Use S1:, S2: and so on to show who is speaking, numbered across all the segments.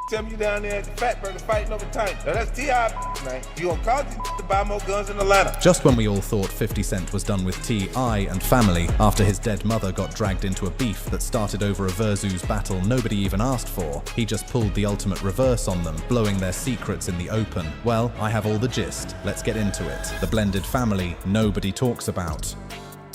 S1: Tell me you down there at the Fat Burger fighting over Tiny. Now that's T.I., man. You gonna cause these to buy more guns in Atlanta.
S2: Just when we all thought 50 Cent was done with T.I. and family after his dead mother got dragged into a beef that started over a versus battle nobody even asked for, he just pulled the ultimate reverse on them, blowing their secrets in the open. Well, I have all the gist. Let's get into it. The blended family nobody talks about.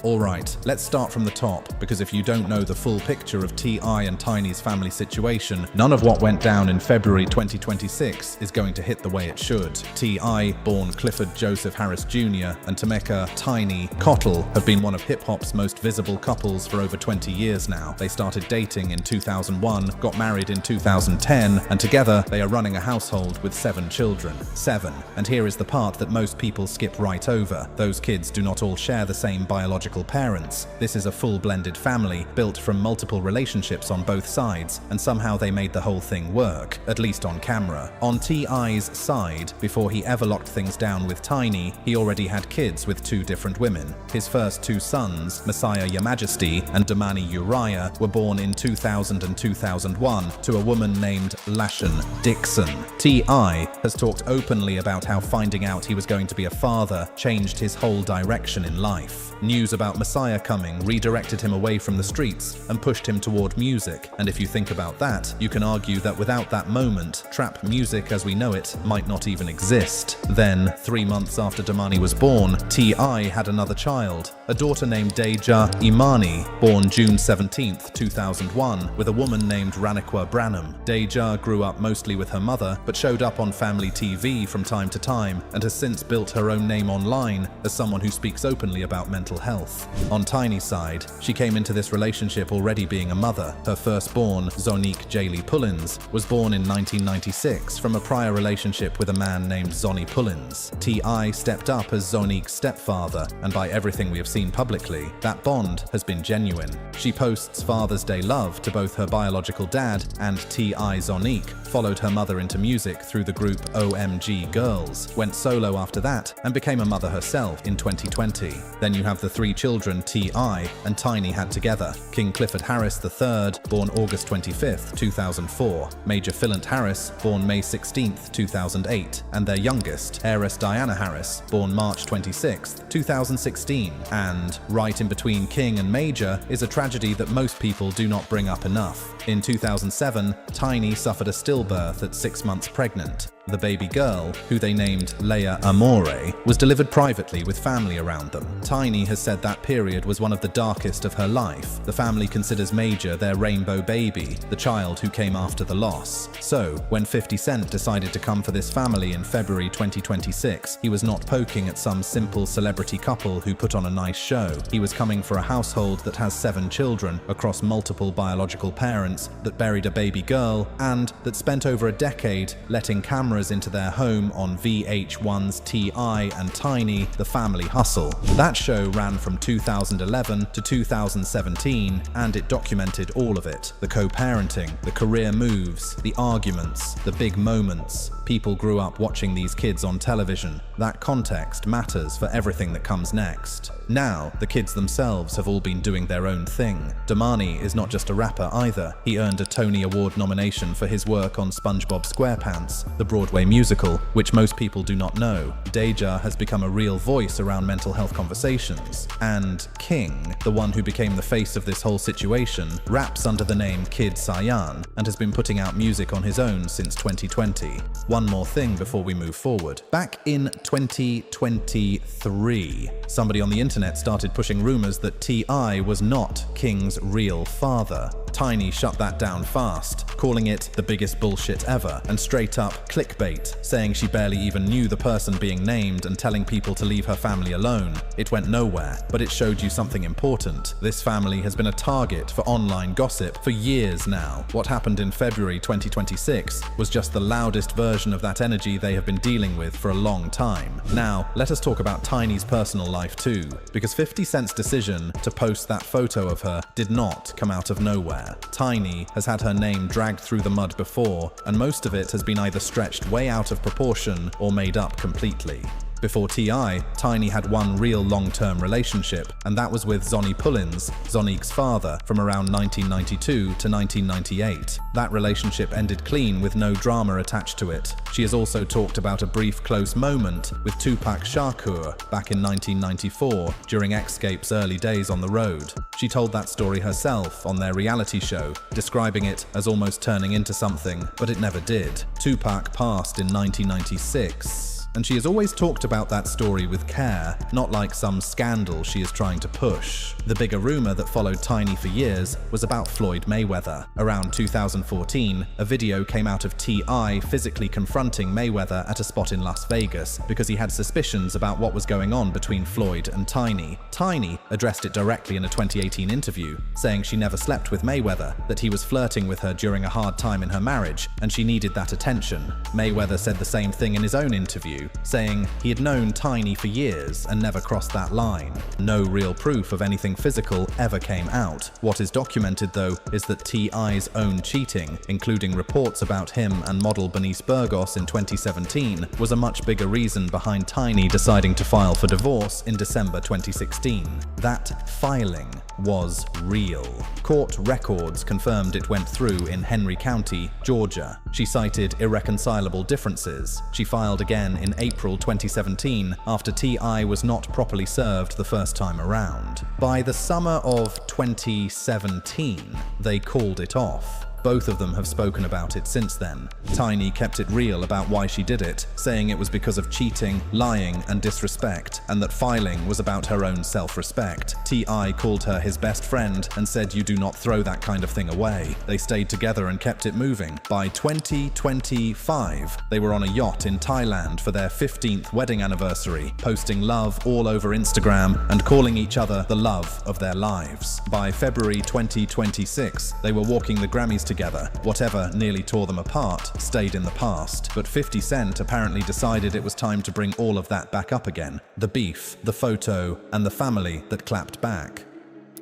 S2: Alright, let's start from the top, because if you don't know the full picture of T.I. and Tiny's family situation, none of what went down in February 2026 is going to hit the way it should. T.I., born Clifford Joseph Harris Jr., and Tameka Tiny Cottle have been one of hip-hop's most visible couples for over 20 years now. They started dating in 2001, got married in 2010, and together they are running a household with 7 children. 7. And here is the part that most people skip right over. Those kids do not all share the same biological parents. This is a full blended family, built from multiple relationships on both sides, and somehow they made the whole thing work, at least on camera. On T.I.'s side, before he ever locked things down with Tiny, he already had kids with 2 different women. His first 2 sons, Messiah Your Majesty and Damani Uriah, were born in 2000 and 2001 to a woman named Lashan Dixon. T.I. has talked openly about how finding out he was going to be a father changed his whole direction in life. News about Messiah coming redirected him away from the streets and pushed him toward music, and if you think about that, you can argue that without that moment, trap music as we know it might not even exist. Then, 3 months after Damani was born, T.I. had another child, a daughter named Deja Imani, born June 17th, 2001, with a woman named Raniqua Branham. Deja grew up mostly with her mother, but showed up on family TV from time to time, and has since built her own name online as someone who speaks openly about mental health. On Tiny's side, she came into this relationship already being a mother. Her firstborn, Zonique Jaylee Pullins, was born in 1996 from a prior relationship with a man named Zonnie Pullins. T.I. stepped up as Zonique's stepfather, and by everything we have seen publicly, that bond has been genuine. She posts Father's Day love to both her biological dad and T.I. Zonique, followed her mother into music through the group OMG Girls, went solo after that, and became a mother herself in 2020. Then you have the 3 children T.I. and Tiny had together: King Clifford Harris III, born August 25th, 2004, Major Phillant Harris, born May 16th, 2008, and their youngest, heiress Diana Harris, born March 26th, 2016. And right in between King and Major is a tragedy that most people do not bring up enough. In 2007, Tiny suffered a stillbirth at 6 months pregnant. The baby girl, who they named Leia Amore, was delivered privately with family around them. Tiny has said that period was one of the darkest of her life. The family considers Major their rainbow baby, the child who came after the loss. So, when 50 Cent decided to come for this family in February 2026, he was not poking at some simple celebrity couple who put on a nice show. He was coming for a household that has 7 children across multiple biological parents, that buried a baby girl, and that spent over a decade letting cameras into their home on VH1's T.I. and Tiny, The Family Hustle. That show ran from 2011 to 2017, and it documented all of it. The co-parenting, the career moves, the arguments, the big moments. People grew up watching these kids on television. That context matters for everything that comes next. Now, the kids themselves have all been doing their own thing. Damani is not just a rapper either. He earned a Tony Award nomination for his work on SpongeBob SquarePants, the Broadway musical, which most people do not know. Deja has become a real voice around mental health conversations. And King, the one who became the face of this whole situation, raps under the name Kid Cyan and has been putting out music on his own since 2020. One more thing before we move forward. Back in 2023, somebody on the internet started pushing rumors that T.I. was not King's real father. Tiny shut that down fast, calling it the biggest bullshit ever, and straight up clickbait, saying she barely even knew the person being named and telling people to leave her family alone. It went nowhere, but it showed you something important. This family has been a target for online gossip for years now. What happened in February 2026 was just the loudest version of that energy they have been dealing with for a long time. Now, let us talk about Tiny's personal life too, because 50 Cent's decision to post that photo of her did not come out of nowhere. Tiny has had her name dragged through the mud before, and most of it has been either stretched way out of proportion or made up completely. Before T.I., Tiny had one real long-term relationship, and that was with Zonnie Pullins, Zonique's father, from around 1992 to 1998. That relationship ended clean with no drama attached to it. She has also talked about a brief close moment with Tupac Shakur back in 1994 during Xscape's early days on the road. She told that story herself on their reality show, describing it as almost turning into something, but it never did. Tupac passed in 1996. And she has always talked about that story with care, not like some scandal she is trying to push. The bigger rumor that followed Tiny for years was about Floyd Mayweather. Around 2014, a video came out of T.I. physically confronting Mayweather at a spot in Las Vegas because he had suspicions about what was going on between Floyd and Tiny. Tiny addressed it directly in a 2018 interview, saying she never slept with Mayweather, that he was flirting with her during a hard time in her marriage, and she needed that attention. Mayweather said the same thing in his own interview, saying he had known Tiny for years and never crossed that line. No real proof of anything physical ever came out. What is documented, though, is that T.I.'s own cheating, including reports about him and model Bernice Burgos in 2017, was a much bigger reason behind Tiny deciding to file for divorce in December 2016. That filing was real. Court records confirmed it went through in Henry County, Georgia. She cited irreconcilable differences. She filed again in April 2017 after T.I. was not properly served the first time around. By the summer of 2017, they called it off. Both of them have spoken about it since then. Tiny kept it real about why she did it, saying it was because of cheating, lying, and disrespect, and that filing was about her own self-respect. T.I. called her his best friend and said you do not throw that kind of thing away. They stayed together and kept it moving. By 2025, they were on a yacht in Thailand for their 15th wedding anniversary, posting love all over Instagram and calling each other the love of their lives. By February 2026, they were walking the Grammys together. Whatever nearly tore them apart stayed in the past, but 50 Cent apparently decided it was time to bring all of that back up again. The beef, the photo, and the family that clapped back.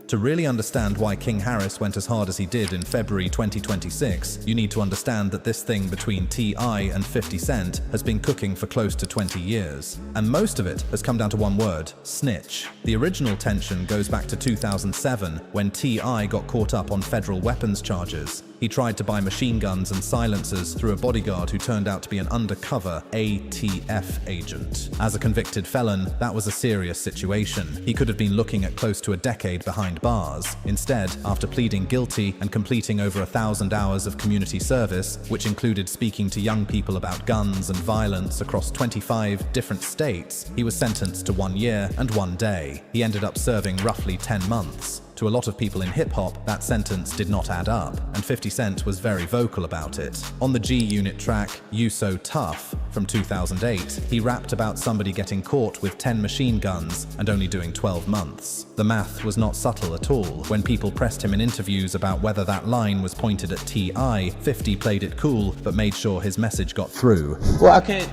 S2: To really understand why King Harris went as hard as he did in February 2026, you need to understand that this thing between T.I. and 50 Cent has been cooking for close to 20 years. And most of it has come down to one word: snitch. The original tension goes back to 2007, when T.I. got caught up on federal weapons charges. He tried to buy machine guns and silencers through a bodyguard who turned out to be an undercover ATF agent. As a convicted felon, that was a serious situation. He could have been looking at close to a decade behind bars. Instead, after pleading guilty and completing over 1,000 hours of community service, which included speaking to young people about guns and violence across 25 different states, he was sentenced to 1 year and 1 day. He ended up serving roughly 10 months. To a lot of people in hip-hop, that sentence did not add up, and 50 Cent was very vocal about it. On the G-Unit track, You So Tough, from 2008, he rapped about somebody getting caught with 10 machine guns and only doing 12 months. The math was not subtle at all. When people pressed him in interviews about whether that line was pointed at T.I., 50 played it cool, but made sure his message got through.
S3: Well, I can't...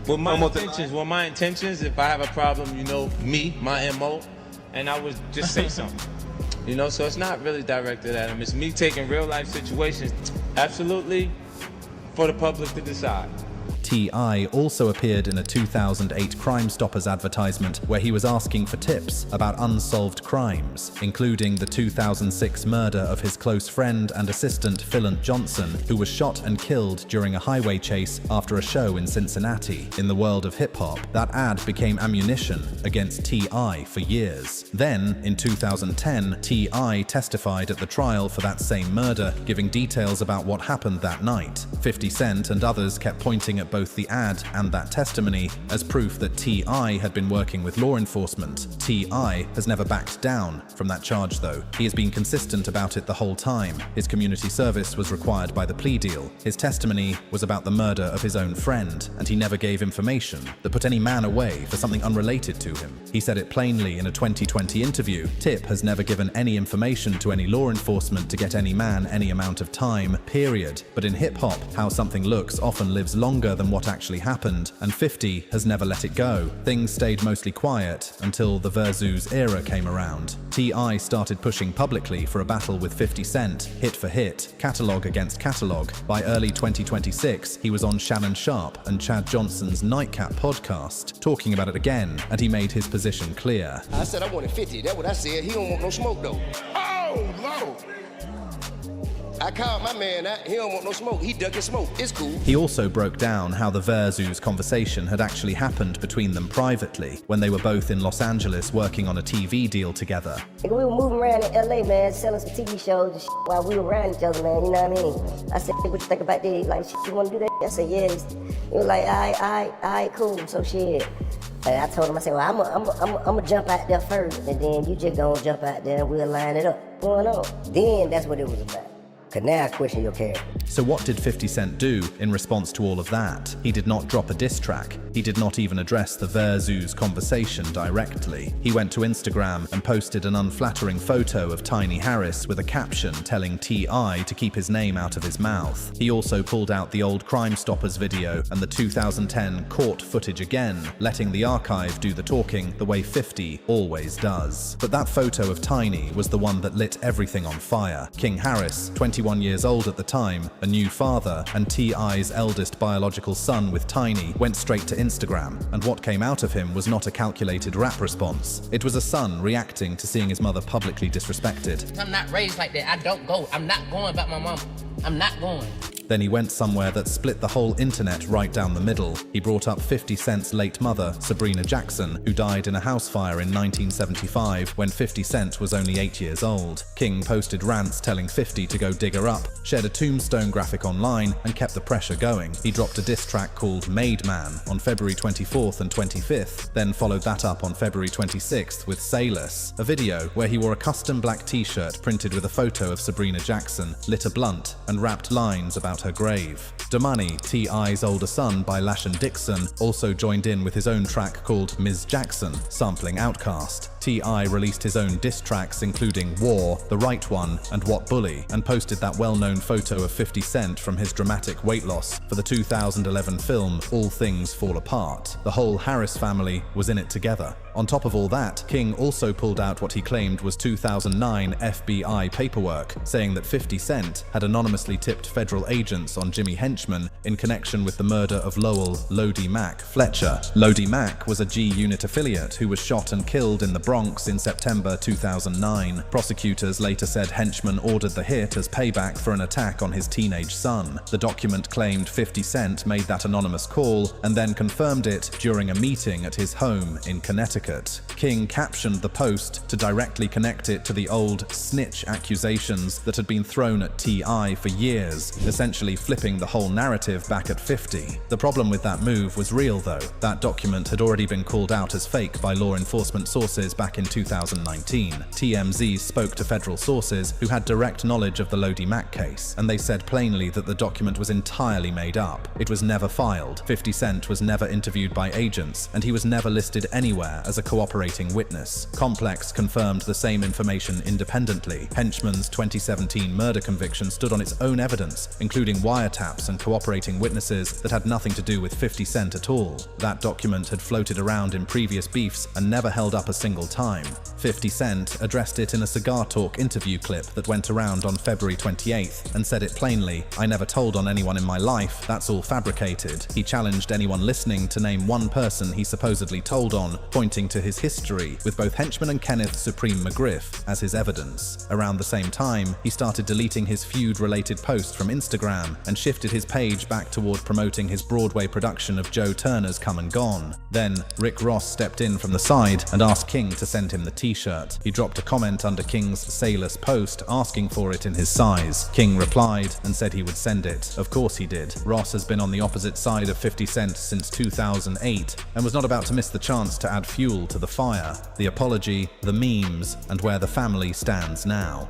S3: Well, my intentions, if I have a problem, you know, my MO, and I would just say something. You know, so it's not really directed at him. It's me taking real life situations, absolutely, for the public to decide.
S2: T.I. also appeared in a 2008 Crime Stoppers advertisement where he was asking for tips about unsolved crimes, including the 2006 murder of his close friend and assistant Phillant Johnson, who was shot and killed during a highway chase after a show in Cincinnati. In the world of hip-hop, that ad became ammunition against T.I. for years. Then, in 2010, T.I. testified at the trial for that same murder, giving details about what happened that night. 50 Cent and others kept pointing at both the ad and that testimony as proof that T.I. had been working with law enforcement. T.I. has never backed down from that charge, though. He has been consistent about it the whole time. His community service was required by the plea deal. His testimony was about the murder of his own friend, and he never gave information that put any man away for something unrelated to him. He said it plainly in a 2020 interview. Tip has never given any information to any law enforcement to get any man any amount of time, period. But in hip-hop, how something looks often lives longer than than what actually happened, and 50 has never let it go. Things stayed mostly quiet until the Versus era came around. T.I. started pushing publicly for a battle with 50 Cent, hit for hit, catalog against catalog. By early 2026, he was on Shannon Sharp and Chad Johnson's Nightcap podcast, talking about it again, and he made his position clear.
S4: I said I wanted 50, that's what I said. He don't want no smoke though.
S1: Oh, Lord.
S4: I called my man out, he don't want no smoke, he ducking smoke, it's cool.
S2: He also broke down how the Versus conversation had actually happened between them privately, when they were both in Los Angeles working on a TV deal together.
S5: We were moving around in LA, man, selling some TV shows and shit while we were around each other, man, you know what I mean? I said, what you think about this? Like, shit, you wanna do that? I said, yes. He was like, all right, cool, so shit. And I told him, I said, well, I'm gonna jump out there first, and then you just gonna jump out there and we'll line it up. What's going on? Then that's what it was about. Cause now I question your character.
S2: So what did 50 Cent do in response to all of that? He did not drop a diss track. He did not even address the Versus conversation directly. He went to Instagram and posted an unflattering photo of Tiny Harris with a caption telling T.I. to keep his name out of his mouth. He also pulled out the old Crime Stoppers video and the 2010 court footage again, letting the archive do the talking the way 50 always does. But that photo of Tiny was the one that lit everything on fire. King Harris, 21 years old at the time, a new father, and T.I.'s eldest biological son with Tiny, went straight to Instagram, and what came out of him was not a calculated rap response. It was a son reacting to seeing his mother publicly disrespected.
S6: I'm not raised like that. I don't go. I'm not going about my mom. I'm not going.
S2: Then he went somewhere that split the whole internet right down the middle. He brought up 50 Cent's late mother, Sabrina Jackson, who died in a house fire in 1975 when 50 Cent was only 8 years old. King posted rants telling 50 to go dig her up, shared a tombstone graphic online, and kept the pressure going. He dropped a diss track called Made Man on February 24th and 25th, then followed that up on February 26th with Sayless, a video where he wore a custom black t-shirt printed with a photo of Sabrina Jackson, lit a blunt, and rapped lines about her grave. Damani, T.I.'s older son by Lashan Dixon, also joined in with his own track called Ms. Jackson, sampling Outkast. T.I. released his own diss tracks including War, The Right One, and What Bully, and posted that well-known photo of 50 Cent from his dramatic weight loss for the 2011 film All Things Fall Apart. The whole Harris family was in it together. On top of all that, King also pulled out what he claimed was 2009 FBI paperwork, saying that 50 Cent had anonymously tipped federal agents on Jimmy Henchman in connection with the murder of Lowell Lodi Mac Fletcher. Lodi Mac was a G-Unit affiliate who was shot and killed in the Bronx in September 2009. Prosecutors later said Henchman ordered the hit as payback for an attack on his teenage son. The document claimed 50 Cent made that anonymous call and then confirmed it during a meeting at his home in Connecticut. King captioned the post to directly connect it to the old snitch accusations that had been thrown at T.I. for years, essentially flipping the whole narrative back at 50. The problem with that move was real though. That document had already been called out as fake by law enforcement sources back in 2019. TMZ spoke to federal sources who had direct knowledge of the Lodi Mac case, and they said plainly that the document was entirely made up. It was never filed, 50 Cent was never interviewed by agents, and he was never listed anywhere as a cooperating witness. Complex confirmed the same information independently. Henchman's 2017 murder conviction stood on its own evidence, including wiretaps and cooperating witnesses that had nothing to do with 50 Cent at all. That document had floated around in previous beefs and never held up a single time. 50 Cent addressed it in a Cigar Talk interview clip that went around on February 28th and said it plainly, "I never told on anyone in my life, that's all fabricated." He challenged anyone listening to name one person he supposedly told on, pointing to his history with both Henchman and Kenneth Supreme McGriff as his evidence. Around the same time, he started deleting his feud-related posts from Instagram and shifted his page back toward promoting his Broadway production of Joe Turner's Come and Gone. Then, Rick Ross stepped in from the side and asked King to send him the t-shirt. He dropped a comment under King's Sayless post asking for it in his size. King replied and said he would send it. Of course he did. Ross has been on the opposite side of 50 Cent since 2008 and was not about to miss the chance to add fuel to the fire, the apology, the memes, and where the family stands now.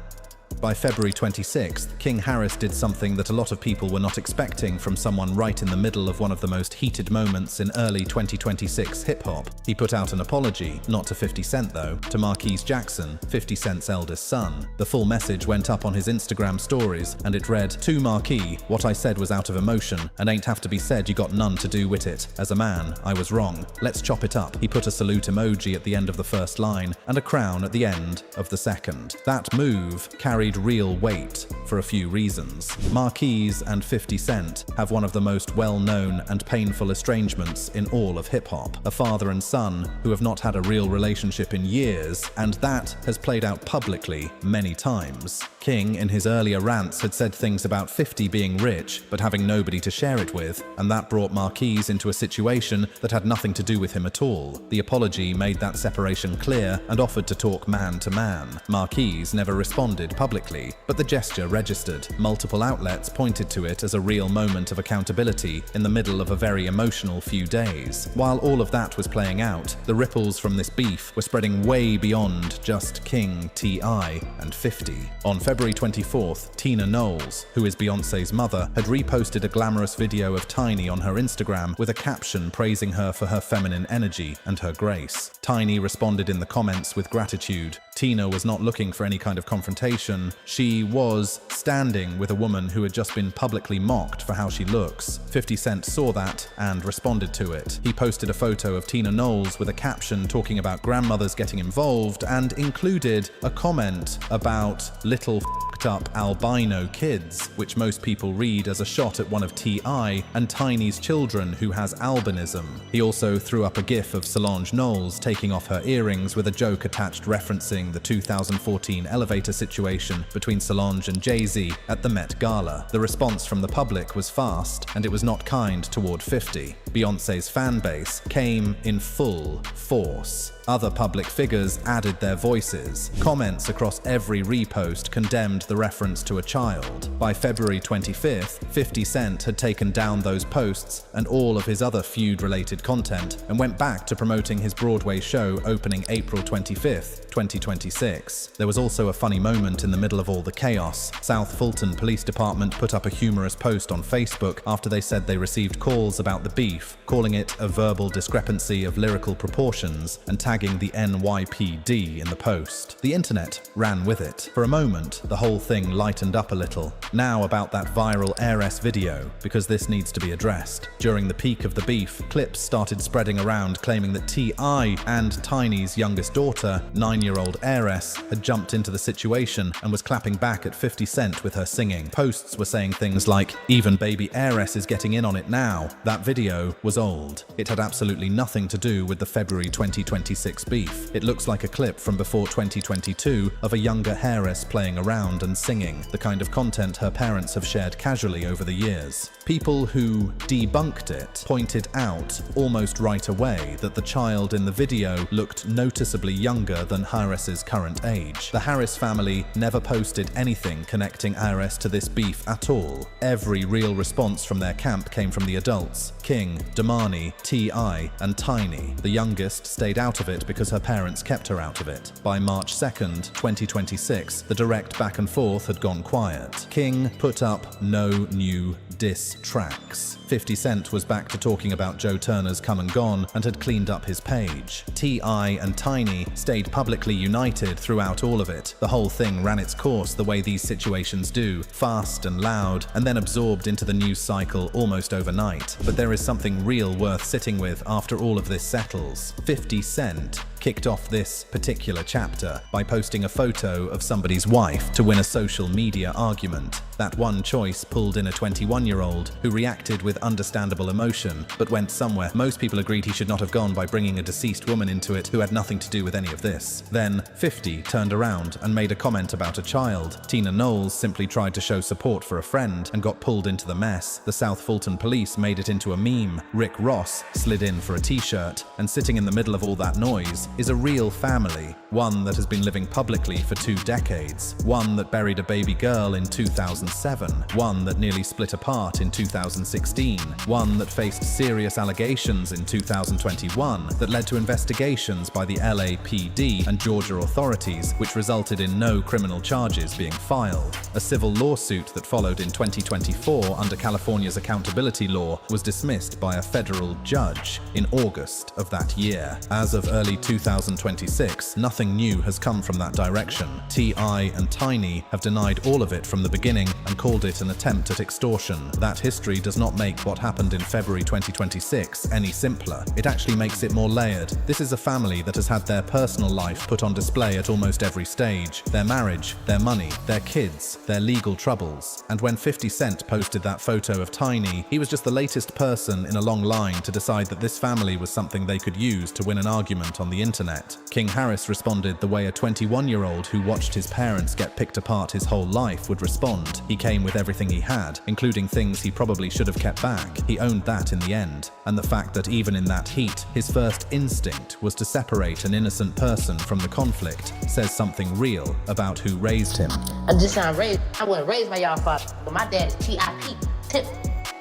S2: By February 26th, King Harris did something that a lot of people were not expecting from someone right in the middle of one of the most heated moments in early 2026 hip-hop. He put out an apology, not to 50 Cent though, to Marquise Jackson, 50 Cent's eldest son. The full message went up on his Instagram stories, and it read, "To Marquis, what I said was out of emotion, and ain't have to be said, you got none to do with it. As a man, I was wrong. Let's chop it up." He put a salute emoji at the end of the first line, and a crown at the end of the second. That move carried real weight for a few reasons. Marquise and 50 Cent have one of the most well-known and painful estrangements in all of hip-hop. A father and son who have not had a real relationship in years, and that has played out publicly many times. King, in his earlier rants, had said things about 50 being rich, but having nobody to share it with, and that brought Marquise into a situation that had nothing to do with him at all. The apology made that separation clear and offered to talk man to man. Marquise never responded publicly, but the gesture registered. Multiple outlets pointed to it as a real moment of accountability in the middle of a very emotional few days. While all of that was playing out, the ripples from this beef were spreading way beyond just King, T.I., and 50. On February 24th, Tina Knowles, who is Beyoncé's mother, had reposted a glamorous video of Tiny on her Instagram with a caption praising her for her feminine energy and her grace. Tiny responded in the comments with gratitude. Tina was not looking for any kind of confrontation. She was standing with a woman who had just been publicly mocked for how she looks. 50 Cent saw that and responded to it. He posted a photo of Tina Knowles with a caption talking about grandmothers getting involved and included a comment about little f***ed up albino kids, which most people read as a shot at one of T.I. and Tiny's children who has albinism. He also threw up a gif of Solange Knowles taking off her earrings with a joke attached referencing the 2014 elevator situation between Solange and Jay-Z at the Met Gala. The response from the public was fast, and it was not kind toward 50. Beyoncé's fan base came in full force. Other public figures added their voices. Comments across every repost condemned the reference to a child. By February 25th, 50 Cent had taken down those posts and all of his other feud-related content and went back to promoting his Broadway show opening April 25th, 2026. There was also a funny moment in the middle of all the chaos. South Fulton Police Department put up a humorous post on Facebook after they said they received calls about the beef, calling it a verbal discrepancy of lyrical proportions and tagging the NYPD in the post. The internet ran with it. For a moment, the whole thing lightened up a little. Now about that viral heiress video, because this needs to be addressed. During the peak of the beef, clips started spreading around claiming that T.I. and Tiny's youngest daughter, 9-year-old heiress, had jumped into the situation and was clapping back at 50 Cent with her singing. Posts were saying things like, "Even baby heiress is getting in on it now." That video was old. It had absolutely nothing to do with the February 2026 beef. It looks like a clip from before 2022 of a younger heiress playing around and singing, the kind of content her parents have shared casually over the years. People who debunked it pointed out almost right away that the child in the video looked noticeably younger than Harris's current age. The Harris family never posted anything connecting Harris to this beef at all. Every real response from their camp came from the adults: King, Damani, T.I., and Tiny. The youngest stayed out of it because her parents kept her out of it. By March 2nd, 2026, the direct back and forth had gone quiet. King put up no new diss tracks. 50 Cent was back to talking about Joe Turner's Come and Gone and had cleaned up his page. T.I. and Tiny stayed publicly united throughout all of it. The whole thing ran its course the way these situations do, fast and loud, and then absorbed into the news cycle almost overnight. But there is something real worth sitting with after all of this settles. 50 Cent kicked off this particular chapter by posting a photo of somebody's wife to win a social media argument. That one choice pulled in a 21-year-old who reacted with understandable emotion, but went somewhere. Most people agreed he should not have gone by bringing a deceased woman into it who had nothing to do with any of this. Then 50 turned around and made a comment about a child. Tina Knowles simply tried to show support for a friend and got pulled into the mess. The South Fulton police made it into a meme. Rick Ross slid in for a t-shirt, and sitting in the middle of all that noise noise is a real family, one that has been living publicly for 2 decades, one that buried a baby girl in 2007, one that nearly split apart in 2016, one that faced serious allegations in 2021 that led to investigations by the LAPD and Georgia authorities, which resulted in no criminal charges being filed. A civil lawsuit that followed in 2024 under California's accountability law was dismissed by a federal judge in August of that year. As of early 2026, nothing new has come from that direction. T.I. and Tiny have denied all of it from the beginning and called it an attempt at extortion. That history does not make what happened in February 2026 any simpler. It actually makes it more layered. This is a family that has had their personal life put on display at almost every stage. Their marriage, their money, their kids, their legal troubles. And when 50 Cent posted that photo of Tiny, he was just the latest person in a long line to decide that this family was something they could use to win an argument on the internet. King Harris responded the way a 21-year-old who watched his parents get picked apart his whole life would respond. He came with everything he had, including things he probably should have kept back. He owned that in the end. And the fact that even in that heat, his first instinct was to separate an innocent person from the conflict says something real about who raised him.
S6: I'm just how I'm raised. I wasn't raised by y'all father, but my dad is T.I.P. Tip.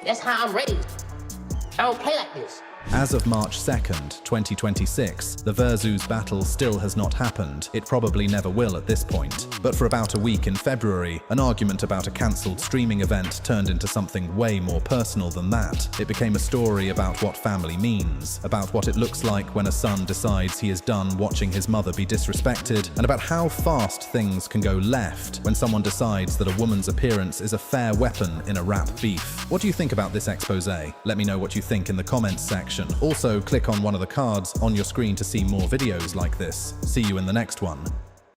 S6: That's how I'm raised. I don't play like this.
S2: As of March 2nd, 2026, the Versus battle still has not happened. It probably never will at this point. But for about a week in February, an argument about a cancelled streaming event turned into something way more personal than that. It became a story about what family means, about what it looks like when a son decides he is done watching his mother be disrespected, and about how fast things can go left when someone decides that a woman's appearance is a fair weapon in a rap beef. What do you think about this expose? Let me know what you think in the comments section. Also, click on one of the cards on your screen to see more videos like this. See you in the next one.